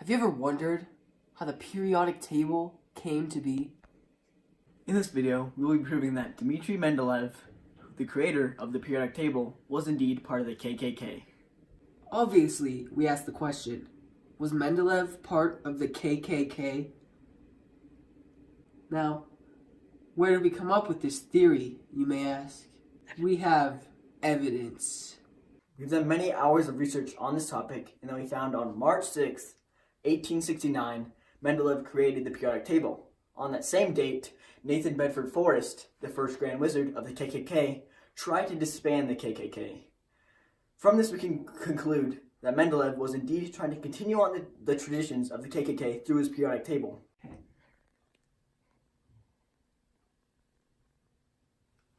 Have you ever wondered how the periodic table came to be? In this video, we will be proving that Dmitri Mendeleev, the creator of the periodic table, was indeed part of the KKK. Obviously, we asked the question, was Mendeleev part of the KKK? Now, where did we come up with this theory, you may ask? We have evidence. We've done many hours of research on this topic, and then we found on March 6th, 1869, Mendeleev created the periodic table. On that same date, Nathan Bedford Forrest, the first Grand Wizard of the KKK, tried to disband the KKK. From this we can conclude that Mendeleev was indeed trying to continue on the traditions of the KKK through his periodic table.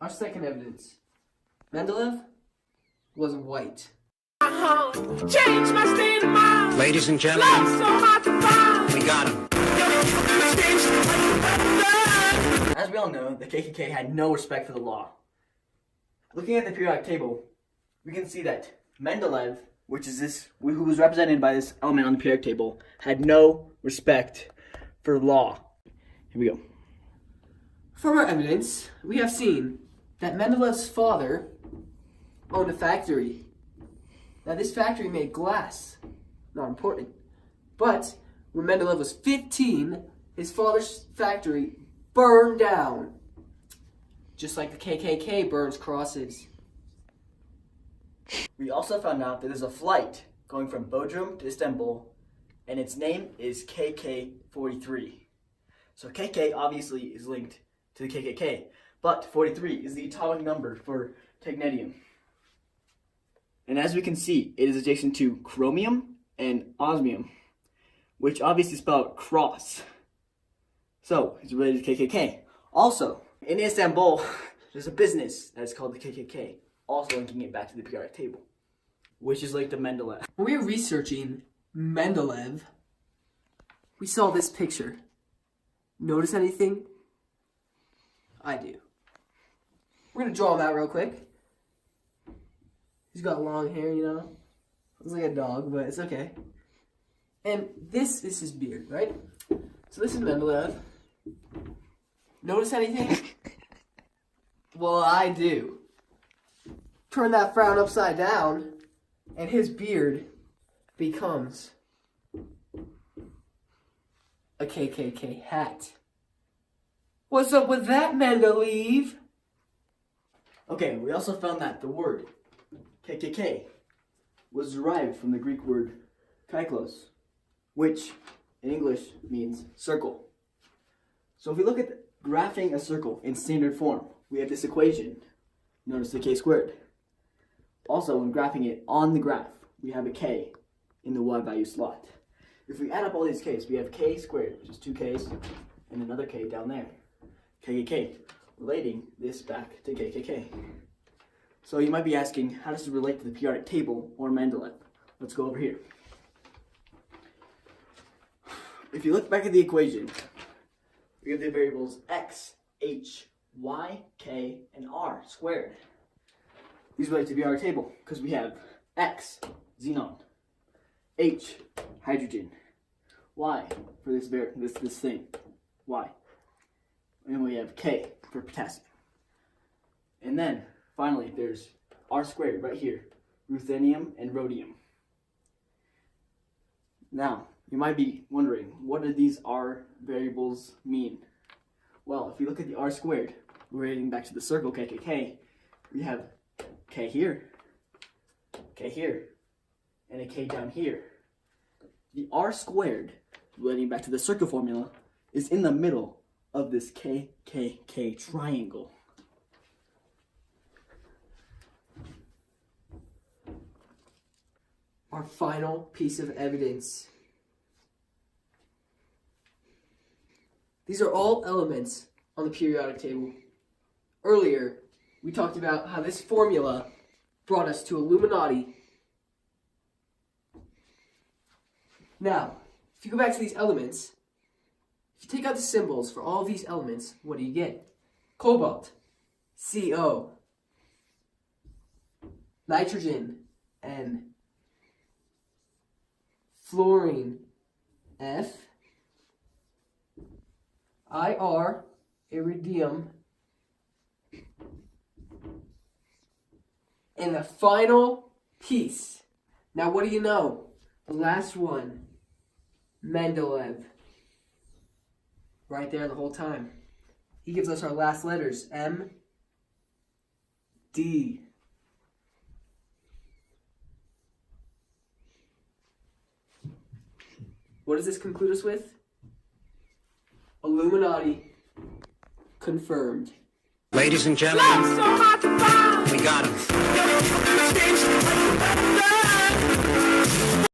Our second evidence. Mendeleev was white. Change my state of mind. Ladies and gentlemen, So hard to find. we got him. As we all know, the KKK had no respect for the law. Looking at the periodic table, we can see that Mendeleev, who was represented by this element on the periodic table, had no respect for law. Here we go. From our evidence, we have seen that Mendeleev's father owned a factory. Now, this factory made glass. Not important. But when Mendeleev was 15, his father's factory burned down. Just like the KKK burns crosses. We also found out that there's a flight going from Bodrum to Istanbul, and its name is KK-43. So KK obviously is linked to the KKK, but 43 is the atomic number for technetium. And as we can see, it is adjacent to chromium and osmium, which obviously spell out cross. So, it's related to KKK. Also, in Istanbul, there's a business that is called the KKK, also linking it back to the periodic table, which is linked to Mendeleev. When we were researching Mendeleev, we saw this picture. Notice anything? I do. We're going to draw him out real quick. He's got long hair, you know. Looks like a dog, but it's okay. And this is his beard, right? So this is Mendeleev. Notice anything? Well, I do. Turn that frown upside down, and his beard becomes a KKK hat. What's up with that, Mendeleev? Okay, we also found that the word KKK was derived from the Greek word kaiklos, which in English means circle. So if we look at graphing a circle in standard form, we have this equation, known as the k squared. Also, when graphing it on the graph, we have a k in the y value slot. If we add up all these k's, we have k squared, which is 2k's, and another k down there. KKK, relating this back to KKK. So you might be asking, how does it relate to the periodic table or Mendeleev? Let's go over here. If you look back at the equation, we have the variables x, h, y, k, and r squared. These relate to the periodic table because we have x, xenon, h, hydrogen, y for this thing, y. And we have K for potassium. And then, finally, there's R squared right here, ruthenium and rhodium. Now, you might be wondering, what do these R variables mean? Well, if you look at the R squared, relating back to the circle KKK, we have K here, and a K down here. The R squared, relating back to the circle formula, is in the middle of this KKK triangle. Our final piece of evidence. These are all elements on the periodic table. Earlier, we talked about how this formula brought us to Illuminati. Now, if you go back to these elements, if you take out the symbols for all of these elements, what do you get? Cobalt, CO, nitrogen, N, fluorine, F-I-R, iridium. And the final piece. Now, what do you know? The last one, Mendeleev. Right there the whole time. He gives us our last letters, M, D. What does this conclude us with? Illuminati confirmed. Ladies and gentlemen, So hard to find. we got him. Change my